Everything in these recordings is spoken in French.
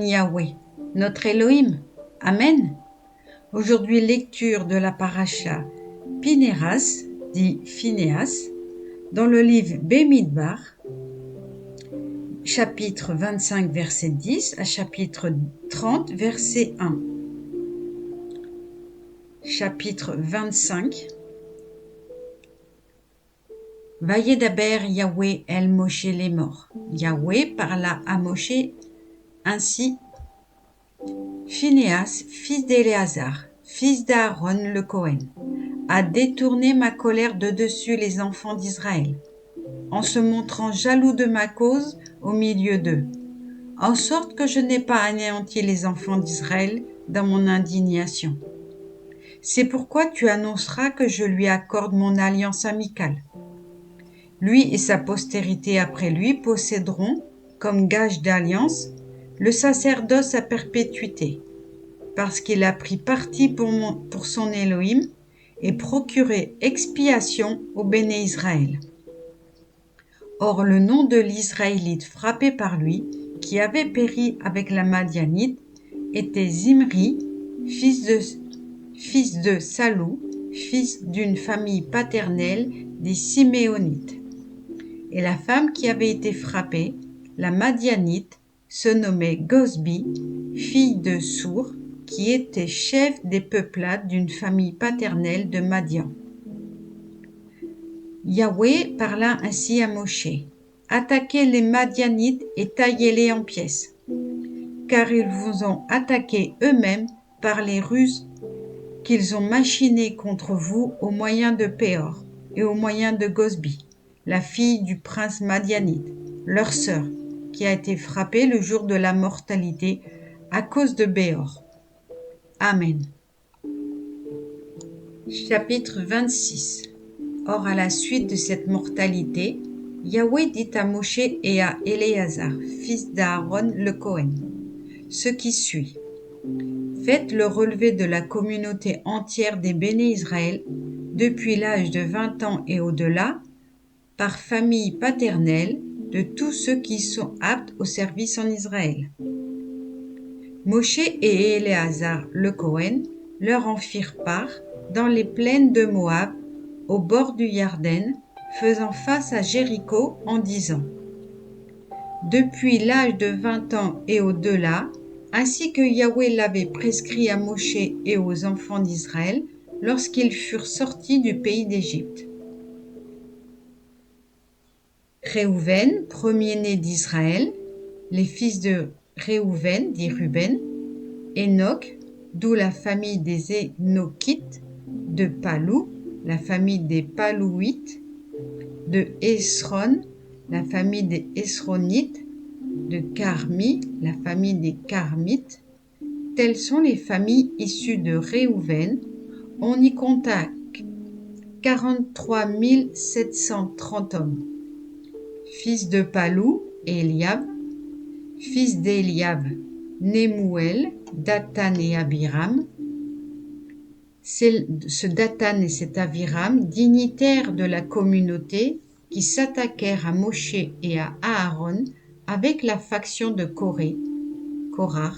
Yahweh, notre Elohim. Amen. Aujourd'hui, lecture de la paracha Pinéras, dit Phinéas, dans le livre Bemidbar, chapitre 25, verset 10 à chapitre 30, verset 1. Chapitre 25. Vayedaber Yahweh el Moshe les morts. Yahweh parla à Moshe ainsi. Phinéas, fils d'Éléazar, fils d'Aaron le Cohen, a détourné ma colère de dessus les enfants d'Israël, en se montrant jaloux de ma cause au milieu d'eux, en sorte que je n'ai pas anéanti les enfants d'Israël dans mon indignation. C'est pourquoi tu annonceras que je lui accorde mon alliance amicale. Lui et sa postérité après lui posséderont, comme gage d'alliance, le sacerdoce à perpétuité, parce qu'il a pris parti pour son Elohim et procuré expiation au béné Israël. Or le nom de l'Israélite frappé par lui, qui avait péri avec la Madianite, était Zimri, fils de Salou, fils d'une famille paternelle des Siméonites. Et la femme qui avait été frappée, la Madianite, se nommait Gosbi, fille de Sour, qui était chef des peuplades d'une famille paternelle de Madian. Yahweh parla ainsi à Moshe. Attaquez les Madianites et taillez-les en pièces, car ils vous ont attaqué eux-mêmes par les ruses qu'ils ont machinées contre vous au moyen de Péor et au moyen de Gosbi, la fille du prince Madianite, leur sœur, qui a été frappée le jour de la mortalité à cause de Béor. Amen. Chapitre 26. Or, à la suite de cette mortalité, Yahweh dit à Moshe et à Éléazar, fils d'Aaron le Cohen, ce qui suit. Faites le relevé de la communauté entière des béné Israël, depuis l'âge de 20 ans et au-delà, par famille paternelle, de tous ceux qui sont aptes au service en Israël. Moshe et Éléazar le Cohen leur en firent part dans les plaines de Moab, au bord du Yarden, faisant face à Jéricho, en disant: Depuis l'âge de 20 ans et au-delà, ainsi que Yahweh l'avait prescrit à Moshe et aux enfants d'Israël lorsqu'ils furent sortis du pays d'Égypte. Réhouven, premier-né d'Israël, les fils de Réhouven, dit Ruben, Enoch, d'où la famille des Énochites, de Palou, la famille des Palouites, de Esron, la famille des Esronites, de Carmi, la famille des Carmites. Telles sont les familles issues de Réhouven. On y compta 43 730 hommes. Fils de Palou, Eliab. Fils d'Eliab, Nemuel, Dathan et Abiram. C'est ce Dathan et cet Abiram, dignitaires de la communauté, qui s'attaquèrent à Moshe et à Aaron avec la faction de Korah,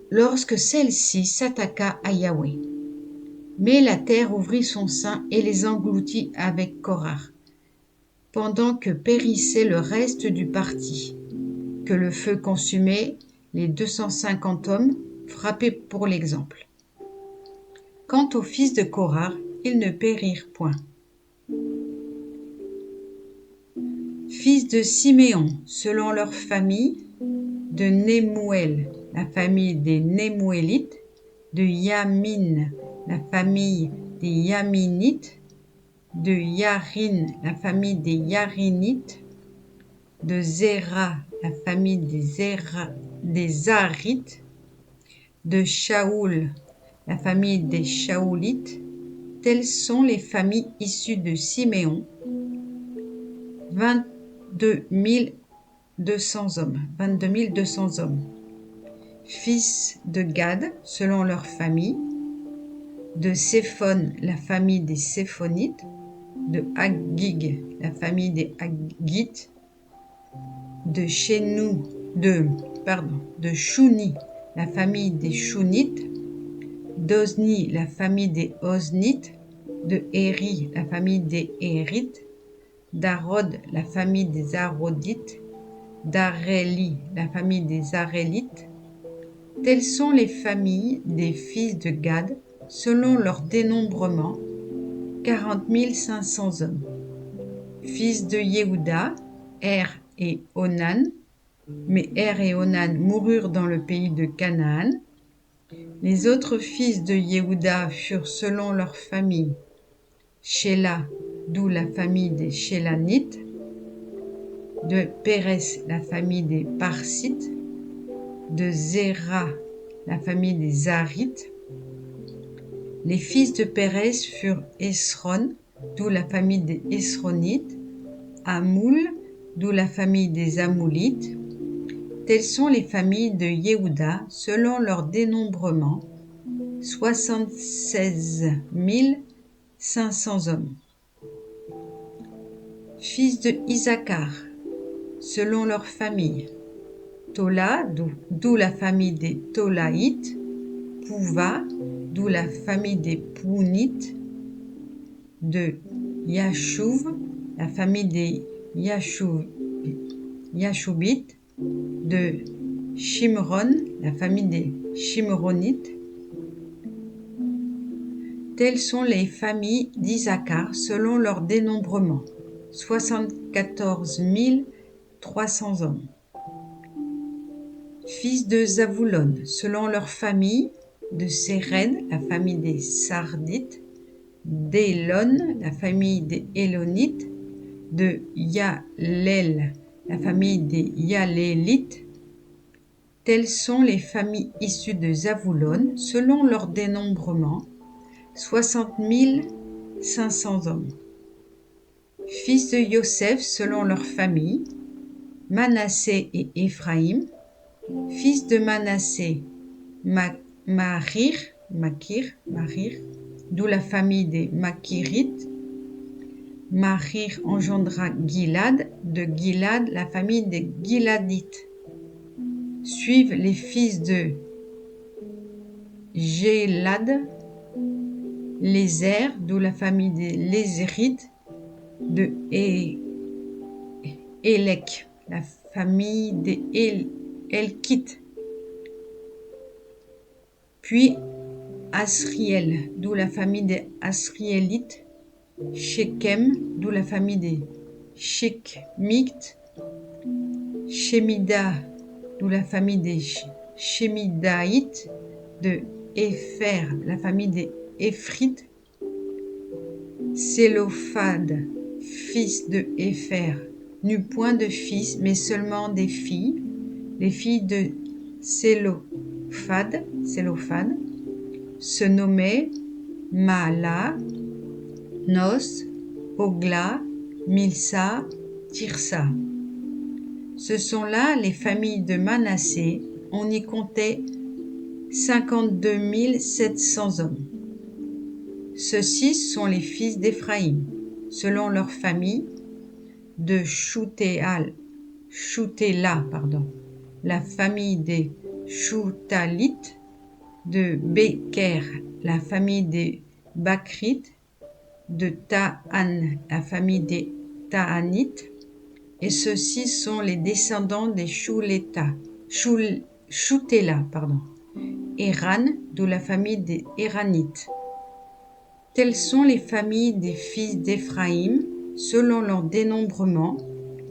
lorsque celle-ci s'attaqua à Yahweh. Mais la terre ouvrit son sein et les engloutit avec Korah, pendant que périssait le reste du parti, que le feu consumait les 250 hommes frappés pour l'exemple. Quant aux fils de Korah, ils ne périrent point. Fils de Siméon, selon leur famille, de Nemuel, la famille des Nemuélites, de Yamin, la famille des Yaminites, de Yarin, la famille des Yarinites, de Zéra, la famille des Zarites, de Shaoul, la famille des Shaoulites. Telles sont les familles issues de Siméon, 22 200 hommes. Fils de Gad, selon leur famille, de Séphon, la famille des Séphonites, de Haggig, la famille des Haggites, de de Shuni, la famille des Shunites, d'Ozni, la famille des Oznites, de Éri, la famille des Érites, d'Arod, la famille des Arodites, d'Aréli, la famille des Arélites. Telles sont les familles des fils de Gad, selon leur dénombrement, 40 500 hommes. Fils de Yehuda, Er et Onan, mais Er et Onan moururent dans le pays de Canaan. Les autres fils de Yehuda furent selon leur famille, Shéla, d'où la famille des Shélanites, de Pérès, la famille des Parsites, de Zéra, la famille des Zarites. Les fils de Pérès furent Esron, d'où la famille des Esronites, Amoul, d'où la famille des Amoulites. Telles sont les familles de Yehuda selon leur dénombrement, 76 500 hommes. Fils de Issacar, selon leur famille, Tola, d'où la famille des Tolaïtes, Pouva, d'où la famille des Pounites, de Yashuv, la famille des Yashubites, de Shimron, la famille des Shimronites. Telles sont les familles d'Issacar selon leur dénombrement, 74 300 hommes. Fils de Zavoulon, selon leur famille, de Séred, la famille des Sardites, d'Élon, la famille des Élonites, de Yalel, la famille des Yalélites. Telles sont les familles issues de Zavoulon, selon leur dénombrement, 60 500 hommes. Fils de Yosef, selon leur famille, Manassé et Éphraïm. Fils de Manassé, Makir, d'où la famille des Makirites. Makir engendra Gilad, de Gilad, la famille des Giladites. Suivent les fils de Gélad, Lézer, d'où la famille des Lézérites, de Élec, la famille des Elkites. Puis Asriel, d'où la famille des Asriélites, Shechem, d'où la famille des Shechmites, Shemida, d'où la famille des Shemidaïtes, de Épher, la famille des Éphrites, Sélophad, fils de Épher, n'eut point de fils, mais seulement des filles. Les filles de Sélophad se nommaient Maala, Nos, Ogla, Milsa, Tirsa. Ce sont là les familles de Manassé. On y comptait 52 700 hommes. Ceux-ci sont les fils d'Éphraïm, selon leur famille, de Shoutela, la famille des Shoutalites, de Beker, la famille des Bakrites, de Ta'an, la famille des Ta'anites, et ceux-ci sont les descendants des Shoutela, Éran, d'où la famille des Éranites. Telles sont les familles des fils d'Éphraïm, selon leur dénombrement,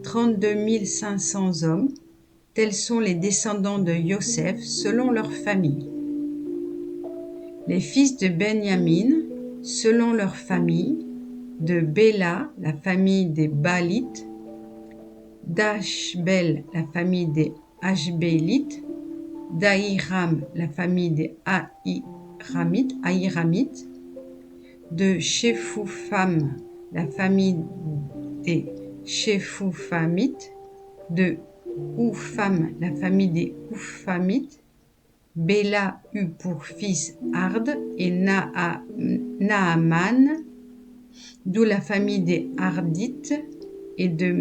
32 500 hommes. Tels sont les descendants de Yosef, selon leur famille. Les fils de Benyamin, selon leur famille, de Béla, la famille des Balites, d'Ashbel, la famille des Ashbélites, d'Ahiram, la famille des Ahiramites, de Shephufam, la famille des Shephufamites, de Oufam, la famille des Oufamites. Béla eut pour fils Ard et Naaman, d'où la famille des Ardites, et de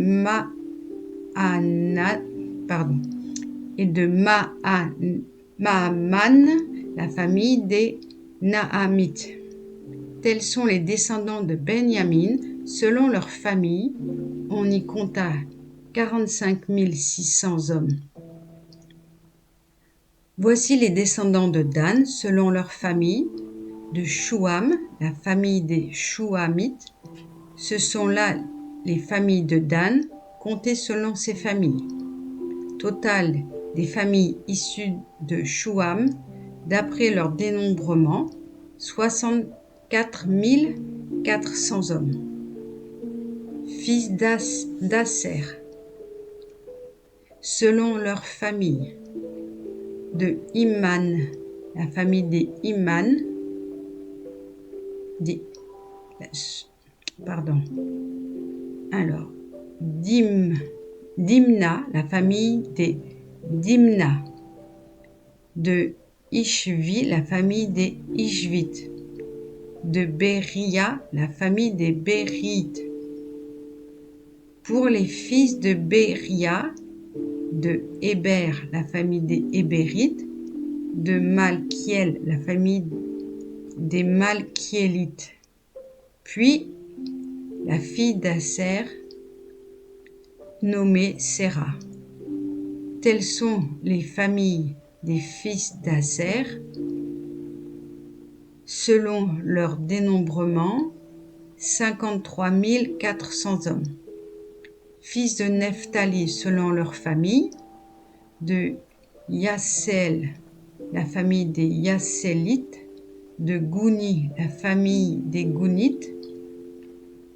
et de Maaman, la famille des Naamites. Tels sont les descendants de Benjamin, selon leur famille. On y compta 45 600 hommes. Voici les descendants de Dan, selon leur famille, de Shuam, la famille des Shuamites. Ce sont là les familles de Dan, comptées selon ses familles. Total des familles issues de Shuam, d'après leur dénombrement, 64 400 hommes. Fils d'Asser, selon leur famille, de Iman, la famille des Iman, Dimna, la famille des Dimna, de Ishvi, la famille des Ishvites, de Beria, la famille des Bérites. Pour les fils de Beria, de Héber, la famille des Hébérites, de Malkiel, la famille des Malkiélites. Puis la fille d'Asser, nommée Séra. Telles sont les familles des fils d'Asser, selon leur dénombrement, 53 400 hommes. Fils de Nephtali, selon leur famille, de Yassel, la famille des Yasselites, de Gouni, la famille des Gounites,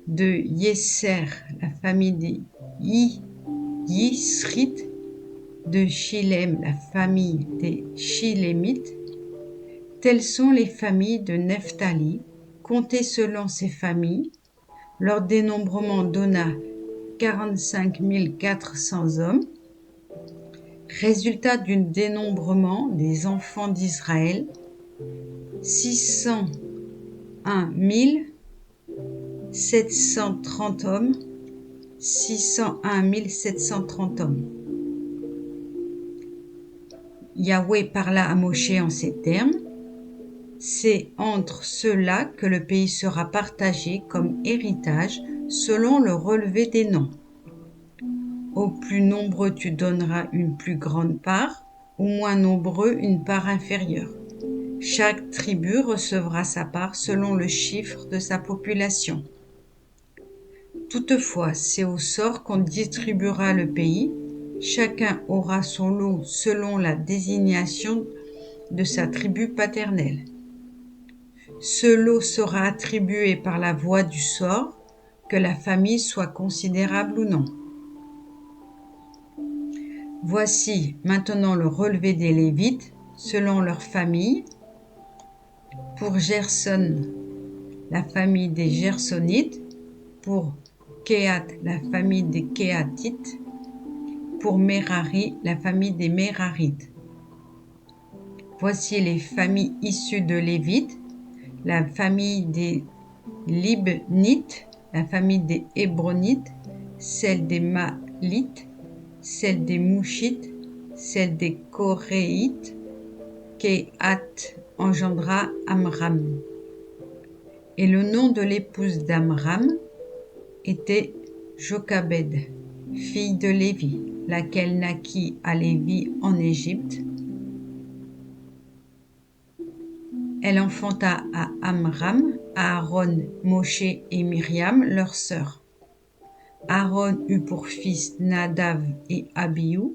de Yesser, la famille des Yisrites, de Shilem, la famille des Shilémites. Telles sont les familles de Nephtali, comptées selon ces familles. Leur dénombrement donna 45 400 hommes. Résultat du dénombrement des enfants d'Israël, 601 730 hommes, 601 730 hommes. Yahweh parla à Moshe en ces termes: c'est entre ceux-là que le pays sera partagé comme héritage selon le relevé des noms. Aux plus nombreux tu donneras une plus grande part, aux moins nombreux une part inférieure. Chaque tribu recevra sa part selon le chiffre de sa population. Toutefois, c'est au sort qu'on distribuera le pays. Chacun aura son lot selon la désignation de sa tribu paternelle. Ce lot sera attribué par la voie du sort, que la famille soit considérable ou non. Voici maintenant le relevé des Lévites, selon leur famille. Pour Gerson, la famille des Gersonites. Pour Kehat, la famille des Kéhatites. Pour Merari, la famille des Merarites. Voici les familles issues de Lévites: la famille des Libnites, la famille des Hébronites, celle des Malites, celle des Mouchites, celle des Coréites. Kehat engendra Amram. Et le nom de l'épouse d'Amram était Jochebed, fille de Lévi, laquelle naquit à Lévi en Égypte. Elle enfanta à Amram, Aaron, Moshe et Myriam, leur sœur. Aaron eut pour fils Nadav et Abihu,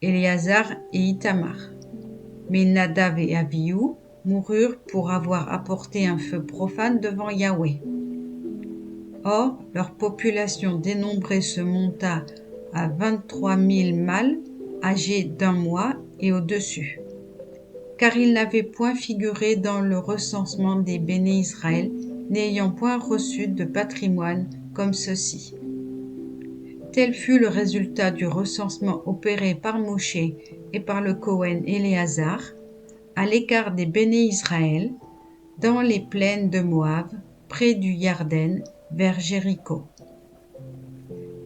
Éléazar et Ithamar. Mais Nadav et Abihu moururent pour avoir apporté un feu profane devant Yahweh. Or, leur population dénombrée se monta à 23 000 mâles âgés d'1 mois et au-dessus, car ils n'avaient point figuré dans le recensement des béné Israël, n'ayant point reçu de patrimoine comme ceux-ci. Tel fut le résultat du recensement opéré par Moshe et par le Cohen Éléazar, à l'écart des béné Israël, dans les plaines de Moab, près du Yarden, vers Jéricho.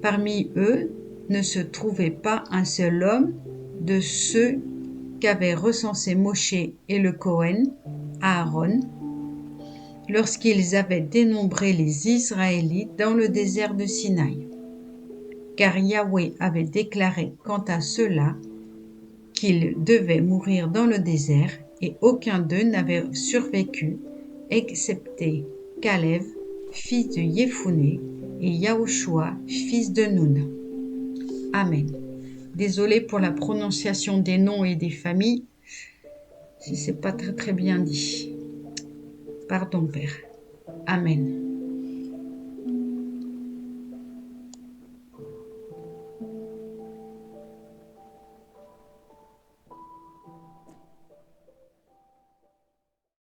Parmi eux ne se trouvait pas un seul homme de ceux qu'avaient recensés Moshe et le Cohen, Aaron, lorsqu'ils avaient dénombré les Israélites dans le désert de Sinaï. Car Yahweh avait déclaré quant à ceux-là qu'ils devaient mourir dans le désert, et aucun d'eux n'avait survécu, excepté Caleb, fils de Yéphoné, et Yahushua, fils de Nun. Amen. Désolée pour la prononciation des noms et des familles, si c'est pas très bien dit. Pardon, Père. Amen.